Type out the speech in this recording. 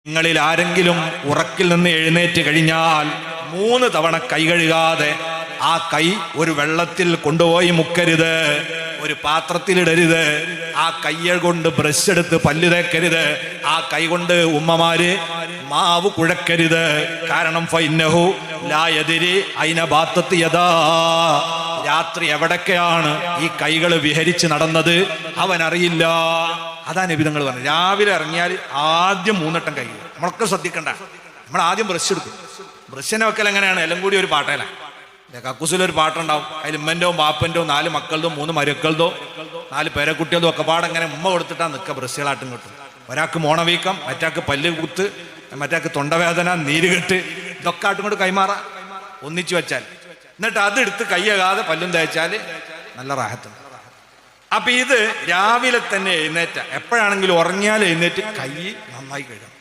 നിങ്ങളിൽ ആരെങ്കിലും ഉറക്കിൽ നിന്ന് എഴുന്നേറ്റ് കഴിഞ്ഞാൽ 3 തവണ കൈ കഴുകാതെ ആ കൈ ഒരു വെള്ളത്തിൽ കൊണ്ടുപോയി മുക്കരുത്, ഒരു പാത്രത്തിലിടരുത്. ആ കയ്യ കൊണ്ട് ബ്രഷ് എടുത്ത് പല്ല് തേക്കരുത്. ആ കൈ കൊണ്ട് ഉമ്മമാര് മാവ് കുഴക്കരുത്. കാരണം ഫൈന്നഹു ലാ യദ്രി ഐന ബാത്തത്ത് യദാ, രാത്രി എവിടൊക്കെയാണ് ഈ കൈകൾ വിഹരിച്ച് നടന്നത് അവനറിയില്ല. അതാ നബി തങ്ങൾ പറഞ്ഞു. രാവിലെ ഇറങ്ങിയാൽ ആദ്യം 3 വട്ടം കൈ. നമ്മളൊക്കെ ശ്രദ്ധിക്കണ്ട, നമ്മൾ ആദ്യം ബ്രഷ് എടുക്കും. ബ്രഷിനെ വെക്കൽ എങ്ങനെയാണ്? എല്ലാം കൂടി ഒരു പാട്ടേല. കക്കൂസിലൊരു പാട്ടുണ്ടാവും, അതിൽ ഉമ്മൻ്റെയോ ബാപ്പൻ്റെയോ 4 മക്കളതോ 3 മരുക്കളതോ 4 പേരക്കുട്ടികളതോ ഒക്കെ പാടങ്ങനെ ഉമ്മ കൊടുത്തിട്ടാ നിൽക്കുക. ബ്രഷുകളാട്ടും കിട്ടും. ഒരാൾക്ക് മോണവീക്കം, മറ്റാൾക്ക് പല്ല് കുത്ത്, മറ്റാൾക്ക് തൊണ്ടവേദന, നീരുകെട്ട്, ഇതൊക്കെ ആട്ടും കൊണ്ട് കൈമാറാം ഒന്നിച്ചു വെച്ചാൽ. എന്നിട്ട് അതെടുത്ത് കൈയകാതെ പല്ലും തേച്ചാൽ നല്ല റാഹത്തുണ്ട്. അപ്പൊ ഇത് രാവിലെ തന്നെ എഴുന്നേറ്റ, എപ്പോഴാണെങ്കിലും ഉറങ്ങിയാൽ എഴുന്നേറ്റ് കൈ നന്നായി കഴുകണം.